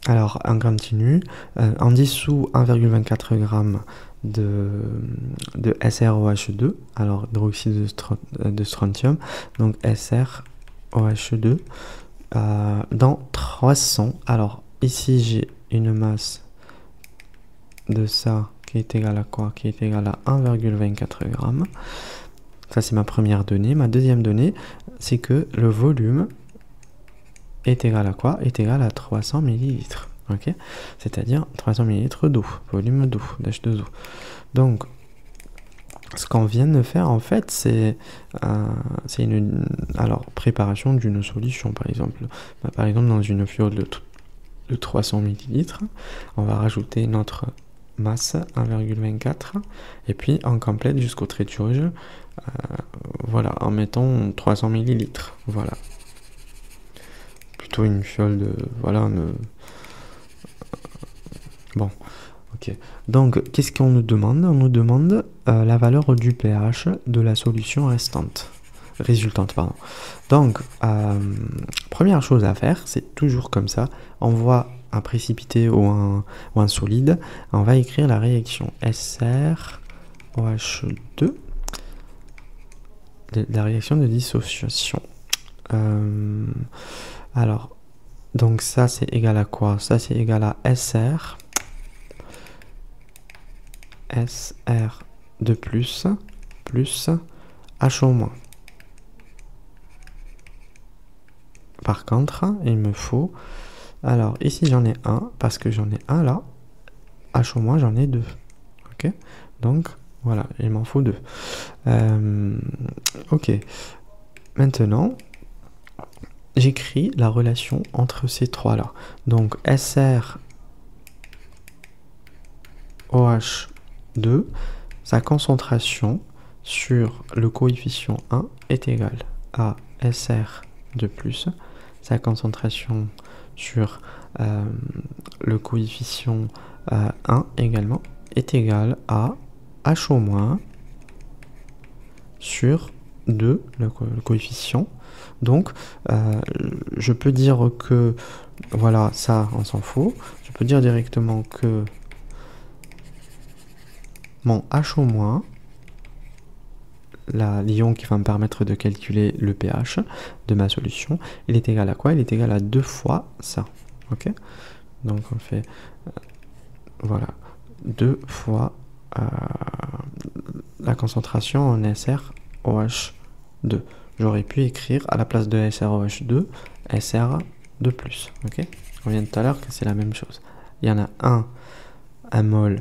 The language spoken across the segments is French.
Alors, en continu, en dissous 1,24 g de SrOH2, alors hydroxyde de strontium, donc SrOH2, dans 300. Alors, ici, j'ai une masse de ça qui est égale à quoi? Qui est égale à 1,24 g. Ça, c'est ma première donnée. Ma deuxième donnée, c'est que le volume est égal à quoi? Est égal à 300 ml. Ok, c'est-à-dire 300 ml d'eau, volume d'eau, d'H2O. Donc, ce qu'on vient de faire, en fait, c'est une préparation d'une solution, par exemple. Par exemple, dans une fiole de 300 ml, on va rajouter notre masse 1,24 et puis on complète jusqu'au trait de jauge, voilà, en mettant 300 ml. Voilà. Plutôt une fiole de... Voilà, bon, ok. Donc, qu'est-ce qu'on nous demande? On nous demande la valeur du pH de la solution résultante, pardon. Donc, première chose à faire, c'est toujours comme ça. On voit un précipité ou un solide. On va écrire la réaction SrOH2, la réaction de dissociation. Alors, donc ça c'est égal à quoi? Ça c'est égal à SR2 plus HO-. Par contre, il me faut... Alors, ici j'en ai un, parce que j'en ai un là. HO- j'en ai deux. Ok? Donc, voilà, il m'en faut deux. Ok. Maintenant, j'écris la relation entre ces trois-là. Donc, SrOH2, sa concentration sur le coefficient 1 est égale à SR2 plus, sa concentration sur le coefficient 1 également est égale à HO- sur 2, le coefficient. Donc, je peux dire que, voilà, ça, on s'en fout. Je peux dire directement que mon HO-, l'ion qui va me permettre de calculer le pH de ma solution, il est égal à quoi? Il est égal à 2 fois ça. Ok? Donc, on fait, voilà, 2 fois la concentration en SrOH2. J'aurais pu écrire à la place de SrOH2, SR2 plus. Ok? On vient de tout à l'heure que c'est la même chose. Il y en a un mol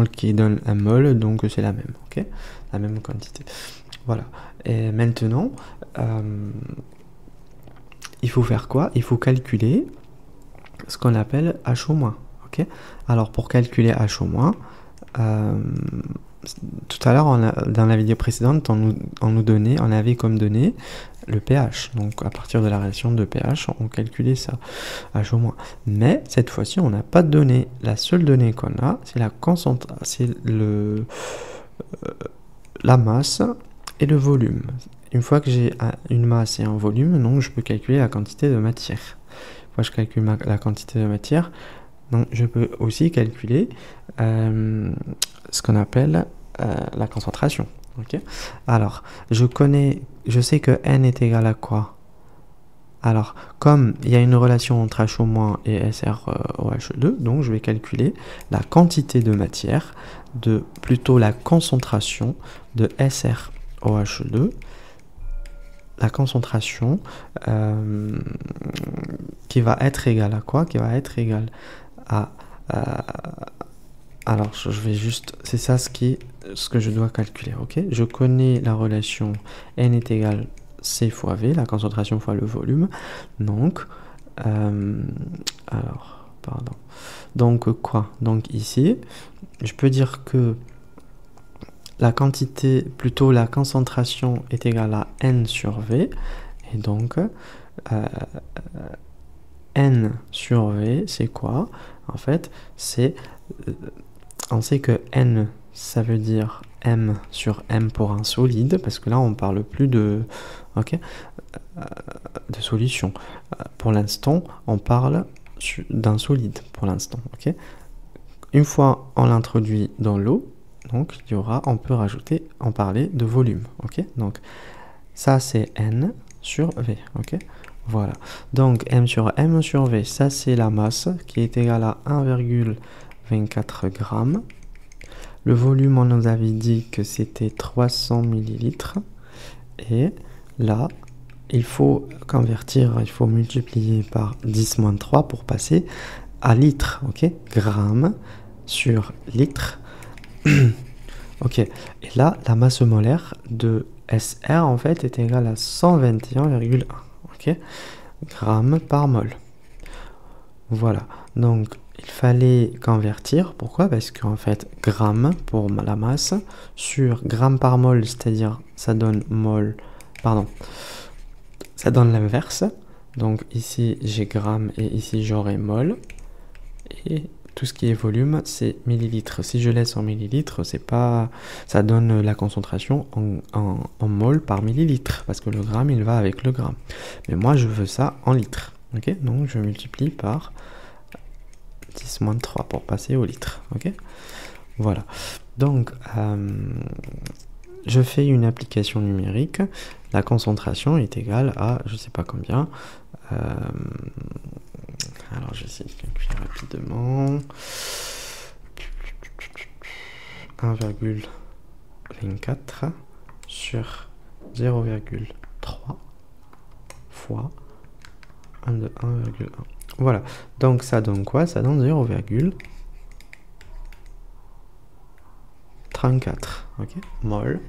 qui donne un mol, donc c'est la même. Ok? La même quantité. Voilà. Et maintenant, il faut faire quoi? Il faut calculer ce qu'on appelle HO-. Ok? Alors, pour calculer HO-, tout à l'heure, dans la vidéo précédente, on avait comme donnée le pH. Donc, à partir de la relation de pH, on calculait ça, HO-. Mais, cette fois-ci, on n'a pas de donnée. La seule donnée qu'on a, c'est la masse et le volume. Une fois que j'ai une masse et un volume, donc je peux calculer la quantité de matière. Une fois que je calcule la quantité de matière, donc je peux aussi calculer ce qu'on appelle la concentration. Okay? Alors, je sais que N est égal à quoi? Alors, comme il y a une relation entre HO- et SrOH2, donc je vais calculer la quantité de matière, plutôt la concentration de SrOH2, la concentration qui va être égale à quoi? Qui va être égale à... alors, je vais juste... C'est ça ce que je dois calculer, ok? Je connais la relation N est égal C fois V, la concentration fois le volume. Donc, alors, pardon. Donc, quoi? Donc, ici, je peux dire que la quantité, plutôt la concentration est égale à N sur V. Et donc, N sur V, c'est quoi? En fait, on sait que N, ça veut dire M sur M pour un solide, parce que là on parle plus de, ok, de solution. Pour l'instant, on parle d'un solide, pour l'instant, ok. Une fois on l'introduit dans l'eau, donc il y aura, on peut rajouter, en parler de volume, ok. Donc ça c'est N sur V, ok. Voilà. Donc M sur V, ça c'est la masse qui est égale à 1,24 grammes. Le volume, on nous avait dit que c'était 300 millilitres. Et là, il faut convertir, il faut multiplier par 10-3 pour passer à litre, ok? Grammes sur litre. Ok. Et là, la masse molaire de SR, en fait, est égale à 121,1, ok? Grammes par mol. Voilà. Donc, il fallait convertir. Pourquoi? Parce qu'en fait, gramme pour la masse sur gramme par mol, c'est-à-dire ça donne mol, pardon, ça donne l'inverse. Donc ici j'ai gramme et ici j'aurai mol. Et tout ce qui est volume, c'est millilitres. Si je laisse en millilitres, c'est pas, ça donne la concentration en mol par millilitre, parce que le gramme il va avec le gramme. Mais moi je veux ça en litres. Ok, donc je multiplie par 10-3 pour passer au litre. Ok, voilà. Donc je fais une application numérique. La concentration est égale à je sais pas combien. Alors je vais essayer de calculer rapidement. 1,24 sur 0,3 fois 1 de 1,1. Voilà, donc ça donne quoi? Ça donne 0,34, ok, mol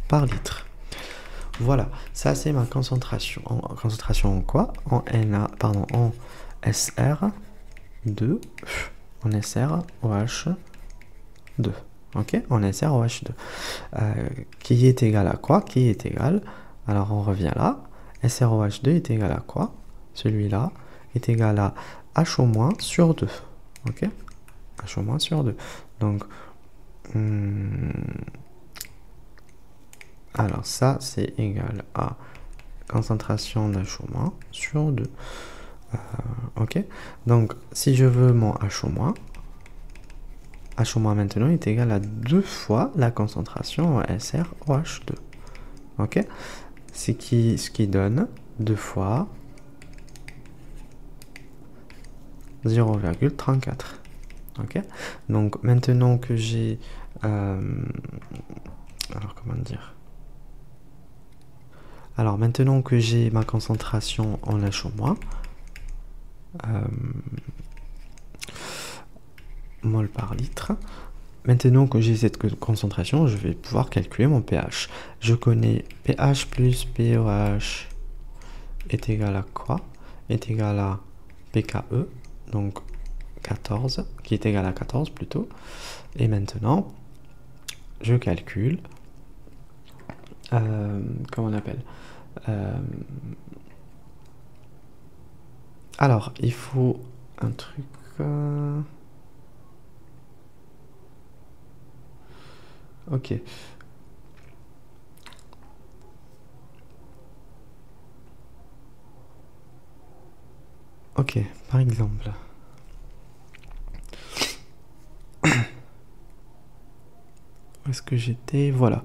par litre. Voilà, ça c'est ma concentration. Concentration en quoi? En Na, pardon, en SR2, en SROH2. Ok, en SROH2. Qui est égal à quoi? Qui est égal, alors on revient là, SROH2 est égal à quoi? Celui-là est égal à H au moins sur 2. Ok, H au moins sur 2. Donc, alors ça c'est égal à concentration d'H au moins sur 2. Ok, donc si je veux mon H au moins maintenant est égal à 2 fois la concentration en SrOH2. Ok, ce qui donne 2 fois 0,34. Ok, donc maintenant que j'ai alors comment dire, alors maintenant que j'ai ma concentration en H au moins, mol par litre, maintenant que j'ai cette concentration, je vais pouvoir calculer mon pH. Je connais pH plus pOH est égal à quoi? Est égal à pKe, donc 14, qui est égal à 14 plutôt. Et maintenant, je calcule, comment on appelle, alors, il faut un truc... Ok. Ok, par exemple. Où est-ce que j'étais? Voilà.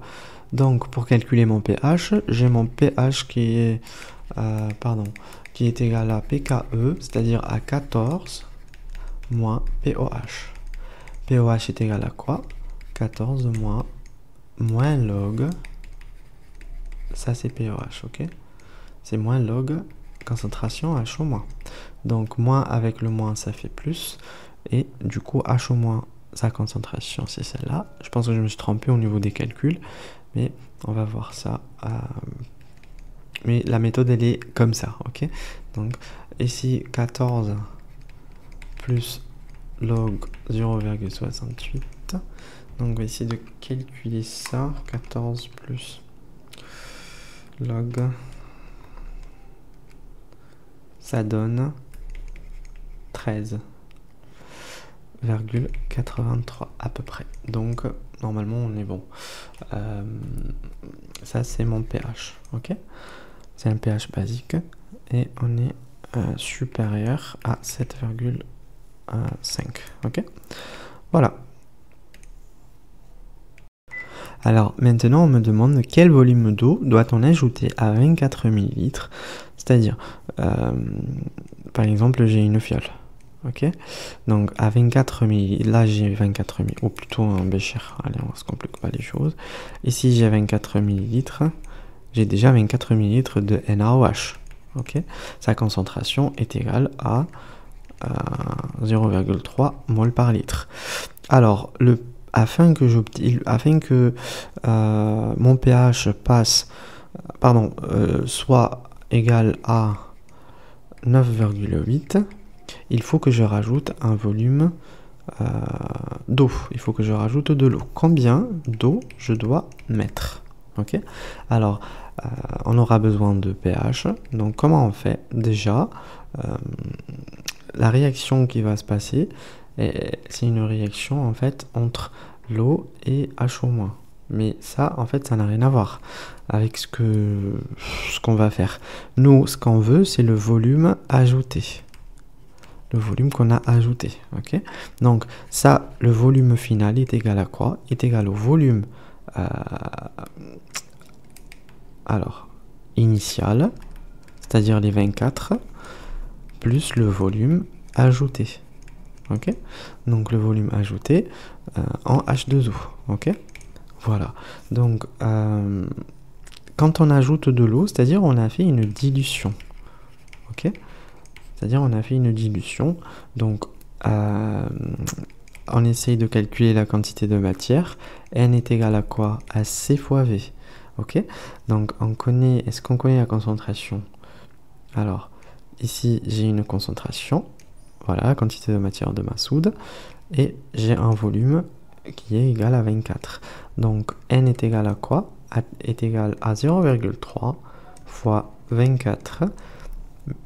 Donc, pour calculer mon pH, j'ai mon pH qui est... qui est égal à pKe, c'est-à-dire à 14 moins pOH. pOH est égal à quoi? 14 moins log, ça c'est pOH, ok? C'est moins log concentration H au moins. Donc moins avec le moins ça fait plus, et du coup H au moins sa concentration c'est celle-là. Je pense que je me suis trompé au niveau des calculs, mais on va voir ça. Mais la méthode elle est comme ça, ok? Donc ici 14 plus log 0,68. Donc on va essayer de calculer ça. 14 plus log, ça donne 13,83 à peu près. Donc normalement on est bon. Ça c'est mon pH, ok? C'est un pH basique et on est supérieur à 7,5, ok? Voilà. Alors maintenant on me demande quel volume d'eau doit-on ajouter à 24 ml, c'est-à-dire par exemple j'ai une fiole, ok, donc à 24 ml, là j'ai 24 ml, ou plutôt un bécher, allez on se complique pas les choses, ici j'ai 24 ml, j'ai déjà 24 ml de NaOH, ok, sa concentration est égale à 0,3 mol par litre. Alors afin que mon pH soit égal à 9,8, il faut que je rajoute un volume d'eau. Il faut que je rajoute de l'eau. Combien d'eau je dois mettre? Ok. Alors, on aura besoin de pH. Donc, comment on fait? Déjà, la réaction qui va se passer, c'est une réaction en fait entre l'eau et HO-. Mais ça, en fait, ça n'a rien à voir avec ce qu'on va faire. Nous, ce qu'on veut, c'est le volume ajouté. Le volume qu'on a ajouté, ok? Donc, ça, le volume final est égal à quoi? Est égal au volume initial, c'est-à-dire les 24, plus le volume ajouté. Ok, donc le volume ajouté en H2O. Ok, voilà. Donc quand on ajoute de l'eau, c'est-à-dire on a fait une dilution. Ok, c'est-à-dire on a fait une dilution. Donc on essaye de calculer la quantité de matière. N est égal à quoi? À C fois V. Ok, donc est-ce qu'on connaît la concentration? Alors ici j'ai une concentration. Voilà, quantité de matière de ma soude. Et j'ai un volume qui est égal à 24. Donc, N est égal à quoi? Est égal à 0,3 fois 24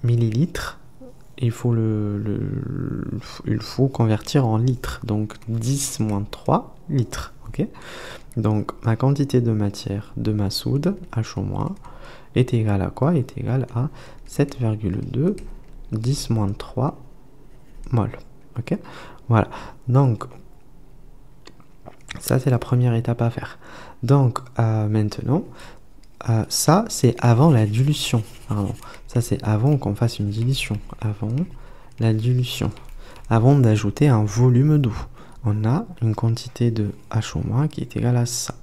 millilitres. Il faut convertir en litres. Donc, 10 moins 3 litres. Ok. Donc, ma quantité de matière de ma soude, HO-, est égale à quoi? Est égale à 7,2 10 moins 3 mol. Ok, voilà. Donc, ça c'est la première étape à faire. Donc, maintenant, ça c'est avant la dilution. Pardon. Ça c'est avant qu'on fasse une dilution. Avant la dilution. Avant d'ajouter un volume d'eau. On a une quantité de HO- qui est égale à ça.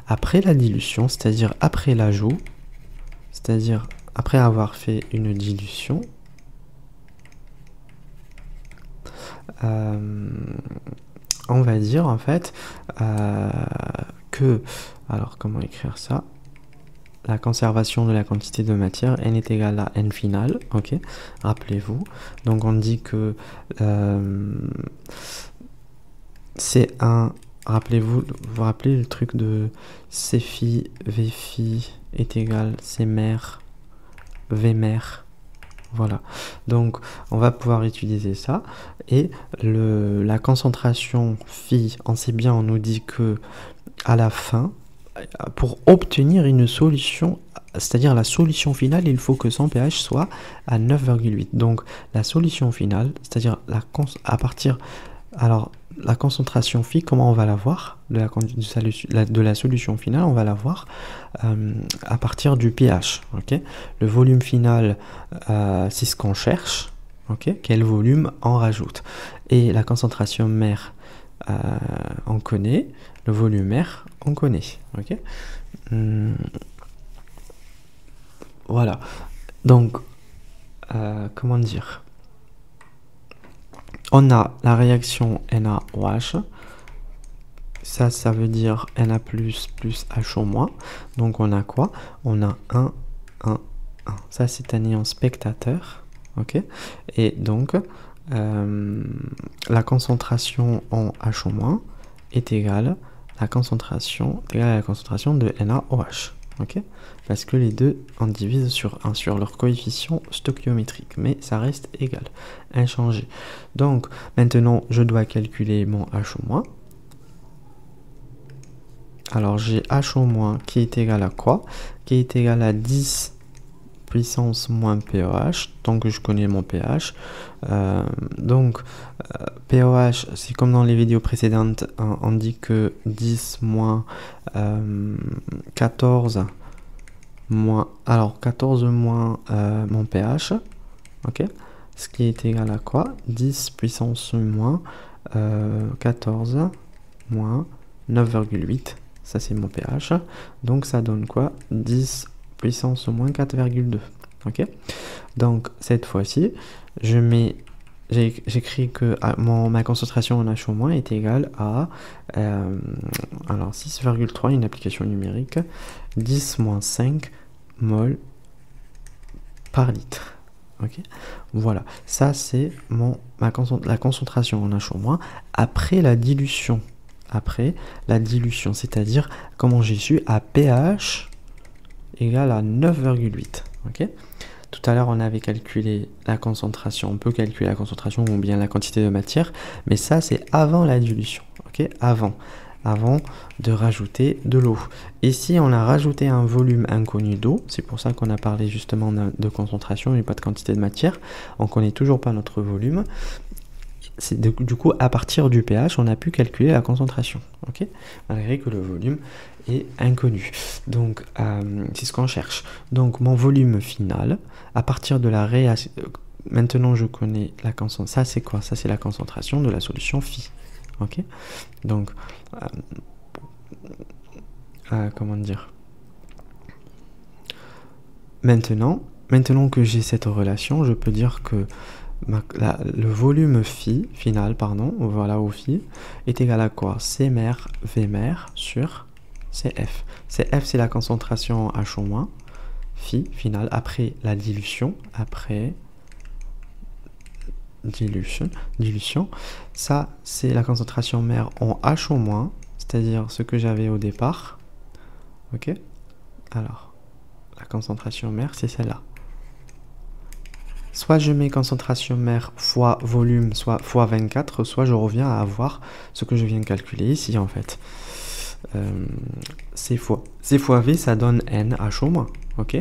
Après la dilution, c'est-à-dire après l'ajout, c'est-à-dire après avoir fait une dilution, on va dire en fait que, alors comment écrire ça, la conservation de la quantité de matière, N est égal à N final, ok, rappelez-vous, donc on dit que c'est un, rappelez-vous, vous rappelez le truc de C phi, V phi est égal C mère, V mère. Voilà, donc on va pouvoir utiliser ça. Et la concentration phi, on sait bien, on nous dit que à la fin, pour obtenir une solution, c'est-à-dire la solution finale, il faut que son pH soit à 9,8. Donc la solution finale, c'est-à-dire la concentration phi, comment on va la voir de la solution finale? On va la voir à partir du pH. Okay, le volume final, c'est ce qu'on cherche. Okay, quel volume on rajoute? Et la concentration mère, on connaît. Le volume mère, on connaît. Okay, voilà. Donc, comment dire? On a la réaction NaOH, ça veut dire Na plus HO-. Donc on a quoi? On a 1, 1, 1. Ça c'est un ion spectateur. Ok. Et donc la concentration en HO- est égale à la concentration de NaOH. Ok, parce que les deux en divisent sur 1 sur leur coefficient stoichiométrique, mais ça reste égal, inchangé. Donc maintenant je dois calculer mon HO-. Alors j'ai H au moins qui est égal à quoi? Qui est égal à 10 puissance moins POH, tant que je connais mon pH. POH, c'est comme dans les vidéos précédentes, on dit que 10 moins 14 moins, alors 14 moins mon pH, ok? Ce qui est égal à quoi? 10 puissance moins 14 moins 9,8, ça c'est mon pH, donc ça donne quoi? 10 puissance moins 4,2, ok? Donc cette fois-ci, j'écris que ma concentration en H au moins est égale à alors 6,3, une application numérique, 10 moins 5 mol par litre. Ok, voilà, ça c'est la concentration en H au moins après la dilution. Après la dilution, c'est-à-dire comment j'ai su à pH égale à 9,8. Ok. Tout à l'heure, on avait calculé la concentration. On peut calculer la concentration ou bien la quantité de matière, mais ça, c'est avant la dilution. Ok, avant de rajouter de l'eau. Ici, on a rajouté un volume inconnu d'eau. C'est pour ça qu'on a parlé justement de concentration et pas de quantité de matière. On ne connaît toujours pas notre volume. Du coup, à partir du pH, on a pu calculer la concentration. Ok, malgré que le volume est inconnu. Donc, c'est ce qu'on cherche. Donc, mon volume final, à partir de la réaction... Maintenant, je connais la concentration. Ça, c'est quoi? Ça, c'est la concentration de la solution phi. Ok? Donc, comment dire? Maintenant que j'ai cette relation, je peux dire que le volume phi final, pardon, voilà au phi, est égal à quoi? C mer V mer sur CF. CF, c'est la concentration H au moins, phi final, après la dilution, dilution. Ça, c'est la concentration mer en H au moins, c'est-à-dire ce que j'avais au départ. Ok? Alors, la concentration mer, c'est celle-là. Soit je mets concentration mer fois volume, soit fois 24, soit je reviens à avoir ce que je viens de calculer ici, en fait. C fois V, ça donne N H au moins, ok?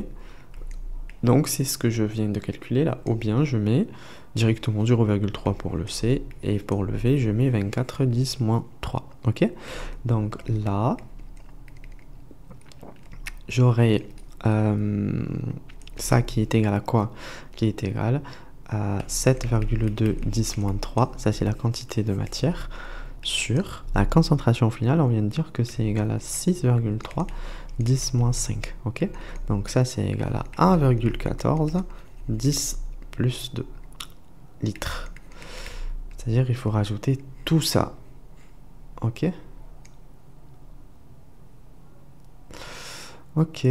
Donc, c'est ce que je viens de calculer là. Ou bien, je mets directement 0,3 pour le C, et pour le V, je mets 24, 10, moins 3, ok? Donc, là, j'aurai ça qui est égal à quoi? Qui est égal à 7,2 10 moins 3, ça c'est la quantité de matière, sur la concentration finale, on vient de dire que c'est égal à 6,3 10 moins 5, ok? Donc ça c'est égal à 1,14 10 plus 2 litres. C'est-à-dire il faut rajouter tout ça, ok? Ok.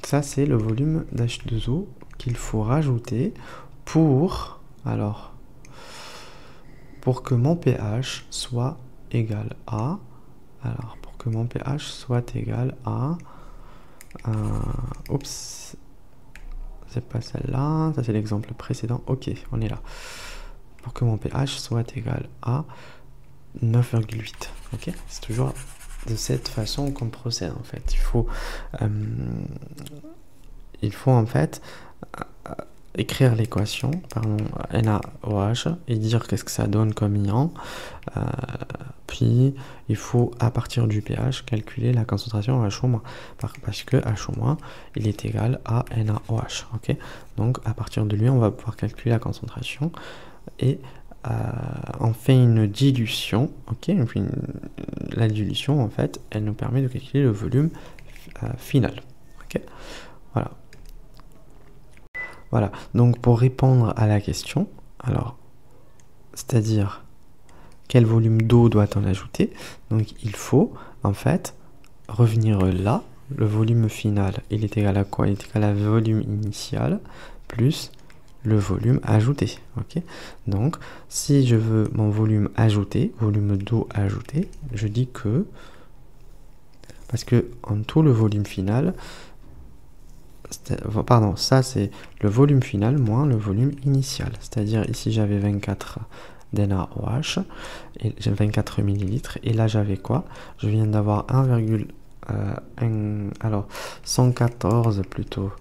Ça c'est le volume d'H2O qu'il faut rajouter pour que mon pH soit égal à oups, c'est pas celle-là, ça c'est l'exemple précédent. Ok, on est là. Pour que mon pH soit égal à 9,8. Ok, c'est toujours de cette façon qu'on procède en fait. Il faut en fait écrire l'équation, NaOH, et dire qu'est-ce que ça donne comme ion. Puis il faut à partir du pH calculer la concentration H-, parce que H- il est égal à NaOH. Ok, donc à partir de lui on va pouvoir calculer la concentration et on fait une dilution, ok, la dilution en fait elle nous permet de calculer le volume final, ok, voilà, donc pour répondre à la question, alors c'est-à-dire quel volume d'eau doit-on ajouter, donc il faut en fait revenir là, le volume final il est égal à quoi? Il est égal à volume initial plus le volume ajouté, ok? Donc, si je veux mon volume ajouté, volume d'eau ajouté, je dis que, parce que en tout le volume final, pardon, ça c'est le volume final moins le volume initial, c'est-à-dire ici j'avais 24 d'NaOH, et j'ai 24 millilitres, et là j'avais quoi? Je viens d'avoir 114 plutôt,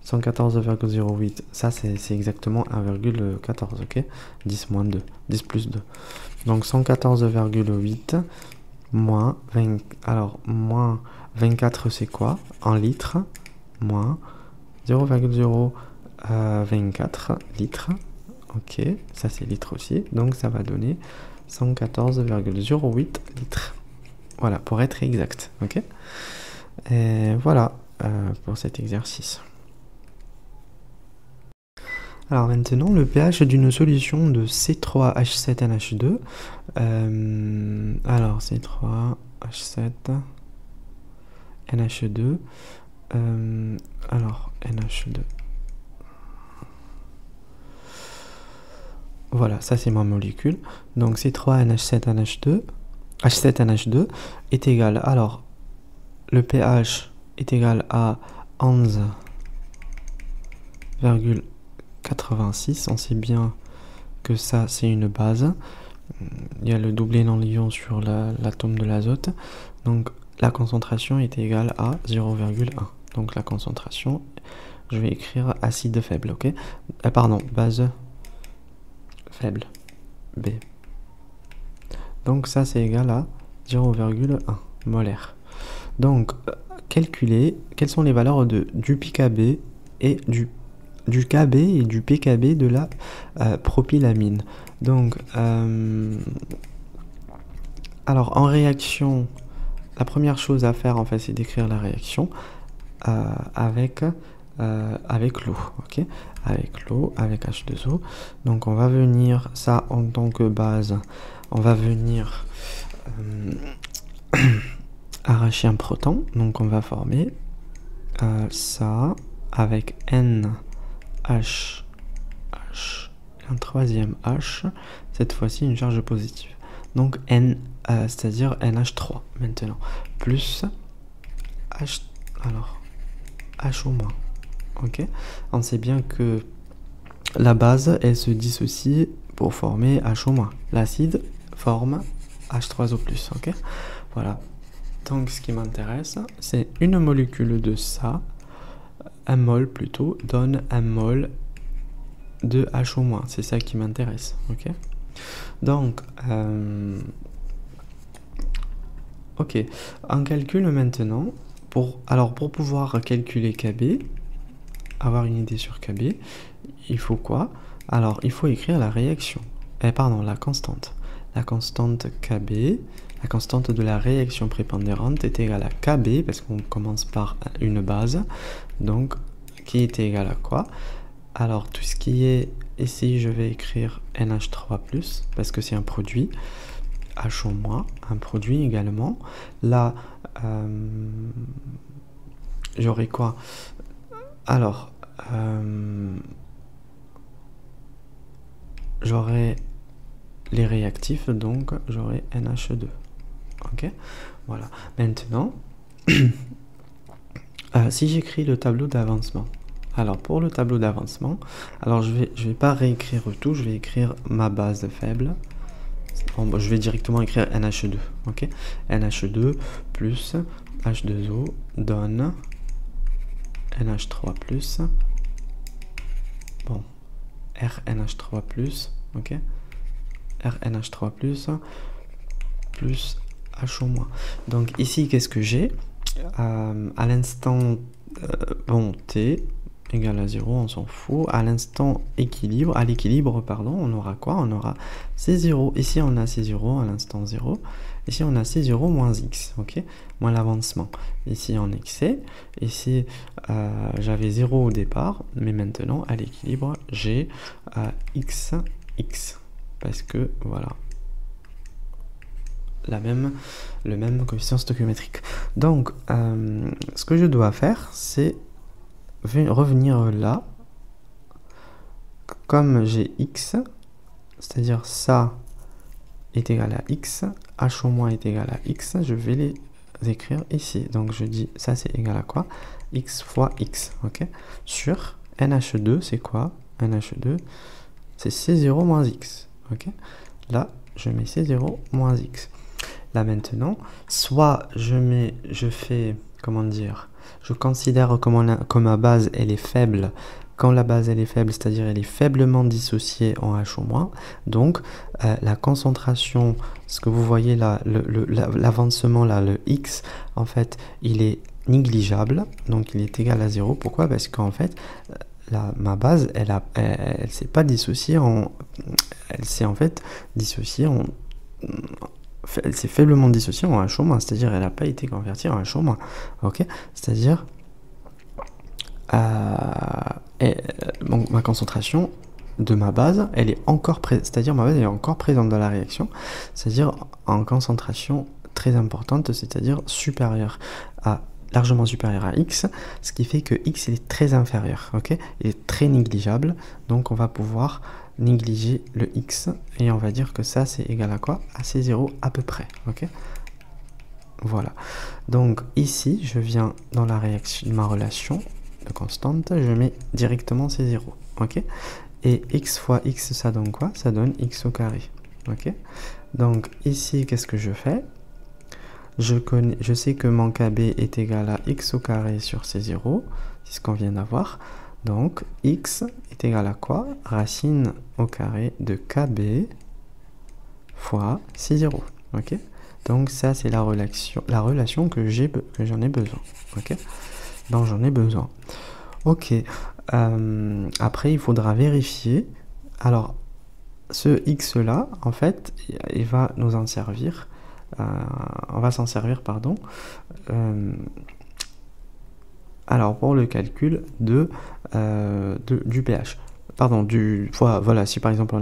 114,08, ça c'est exactement 1,14, ok? 10 moins 2, 10 plus 2. Donc 114,8 moins 20, alors moins 24 c'est quoi? En litres, moins 0,024 litres, ok, ça c'est litres aussi, donc ça va donner 114,08 litres. Voilà, pour être exact, ok? Et voilà pour cet exercice. Alors maintenant, le pH d'une solution de C3H7NH2. Alors C3H7NH2. Alors NH2. Voilà, ça c'est ma molécule. Donc C3NH7NH2, H7NH2 est égal. Alors, le pH est égal à 11,86. On sait bien que ça c'est une base. Il y a le doublé non-liant sur l'atome de l'azote. Donc la concentration est égale à 0,1. Donc la concentration, je vais écrire acide faible, ok? Pardon, base faible, B. Donc ça c'est égal à 0,1 molaire. Donc calculer quelles sont les valeurs du pKb et du Kb et du pKb de la propylamine. Donc alors en réaction, la première chose à faire en fait c'est d'écrire la réaction avec l'eau, ok, avec l'eau, avec H2O. Donc on va venir, ça en tant que base, on va venir arracher un proton, donc on va former ça avec NH, un troisième H, cette fois-ci une charge positive. Donc N, c'est-à-dire NH3 maintenant, plus H, alors H au moins, ok. On sait bien que la base, elle se dissocie pour former H au moins. L'acide forme H3O+, ok. Voilà. Donc ce qui m'intéresse, c'est une molécule de ça, un mol plutôt, donne un mol de H au moins. C'est ça qui m'intéresse, ok. Donc, ok, on calcule maintenant. Pour pouvoir calculer Kb, avoir une idée sur Kb, il faut quoi? Alors, il faut écrire la réaction. Pardon, la constante. La constante Kb, la constante de la réaction prépondérante est égale à Kb, parce qu'on commence par une base, donc qui est égale à quoi? Alors, tout ce qui est ici, je vais écrire NH3+, parce que c'est un produit, H au moins, un produit également. Là, j'aurai quoi? Alors, j'aurai les réactifs, donc j'aurai NH2. Ok, voilà. Maintenant, si j'écris le tableau d'avancement, alors pour le tableau d'avancement, alors je vais pas réécrire tout, je vais écrire ma base faible. Bon, je vais directement écrire NH2, ok. NH2 plus H2O donne NH3+, bon, RNH3+, ok, RNH3+, plus H au moins. Donc ici, qu'est-ce que j'ai? À l'instant, bon, T égale à 0, on s'en fout. À l'instant équilibre, à l'équilibre, pardon, on aura quoi? On aura C0. Ici, on a C0 à l'instant 0. Ici, on a C0 moins X, ok? Moins l'avancement. Ici, en excès. Ici, j'avais 0 au départ, mais maintenant, à l'équilibre, j'ai X. Parce que, voilà, le même coefficient stoichiométrique. Donc, ce que je dois faire, c'est revenir là, comme j'ai X, c'est-à-dire ça est égal à X, H au moins est égal à X, je vais les écrire ici. Donc je dis ça c'est égal à quoi? X fois X, ok? Sur NH2, c'est quoi? NH2, c'est C0 moins X, ok? là, je mets C0 moins X. Là maintenant, soit je fais, comment dire, je considère que ma base elle est faible. Quand la base elle est faible, c'est-à-dire elle est faiblement dissociée en H au moins, donc la concentration, ce que vous voyez là, l'avancement là, le X, en fait, il est négligeable, donc il est égal à 0. Pourquoi? Parce qu'en fait, ma base, elle s'est pas dissociée elle s'est en fait dissociée elle s'est faiblement dissociée en H au moins, c'est-à-dire elle n'a pas été convertie en H au moins, ok? C'est-à-dire donc ma concentration de ma base, elle est encore c'est-à-dire ma base elle est encore présente dans la réaction, c'est-à-dire en concentration très importante, c'est-à-dire largement supérieur à X, ce qui fait que X il est très inférieur, ok? Il est très négligeable, donc on va pouvoir négliger le X et on va dire que ça c'est égal à quoi? À C0 à peu près, ok? Voilà. Donc ici, je viens dans la réaction, ma relation de constante, je mets directement C0, ok? Et X fois X, ça donne quoi? Ça donne X au carré, ok? Donc ici, qu'est-ce que je fais? Je sais que mon KB est égal à X au carré sur C0, c'est ce qu'on vient d'avoir. Donc X est égal à quoi? Racine au carré de KB fois C0, ok? Donc ça c'est la relation que j'en ai besoin, ok? Donc j'en ai besoin. Ok. Après il faudra vérifier. Alors ce X là, en fait, il va nous en servir. On va s'en servir, pardon. Alors pour le calcul du pH. Pardon, voilà, si par exemple on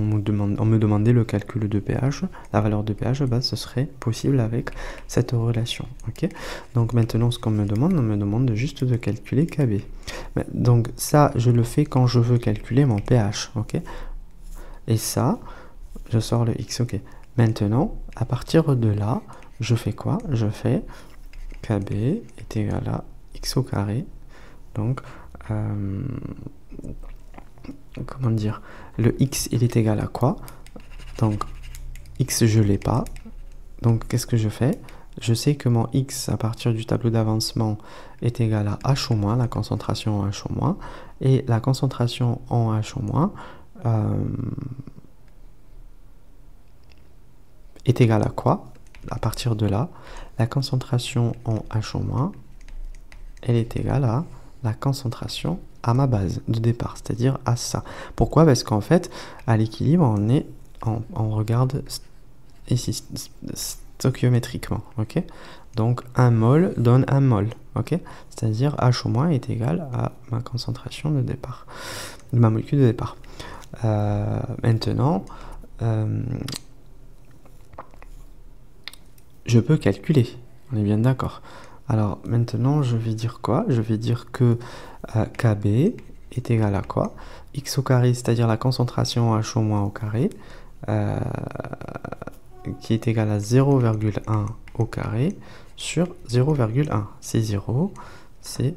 me demandait le calcul de pH, la valeur de pH, bah, ce serait possible avec cette relation. Ok. Donc maintenant, ce qu'on me demande juste de calculer KB. Donc ça, je le fais quand je veux calculer mon pH. Ok. Et ça, je sors le X. Ok. Maintenant, à partir de là, je fais quoi? Je fais KB est égal à X au carré. Donc, comment dire, le X il est égal à quoi? Donc X je l'ai pas, donc qu'est-ce que je fais? Je sais que mon X à partir du tableau d'avancement est égal à H au moins, la concentration en H au moins, et la concentration en H au moins est égale à quoi? À partir de là, la concentration en H au moins, elle est égale à la concentration à ma base de départ, c'est-à-dire à ça. Pourquoi? Parce qu'en fait, à l'équilibre, on regarde ici stoichiométriquement, ok? Donc 1 mol donne 1 mol, ok? C'est-à-dire H au moins est égal à ma concentration de départ, de ma molécule de départ. Maintenant, je peux calculer, on est bien d'accord. Alors maintenant, je vais dire quoi? Je vais dire que KB est égal à quoi? X au carré, c'est-à-dire la concentration H au moins au carré, qui est égal à 0,1 au carré sur 0,1. C'est 0, c'est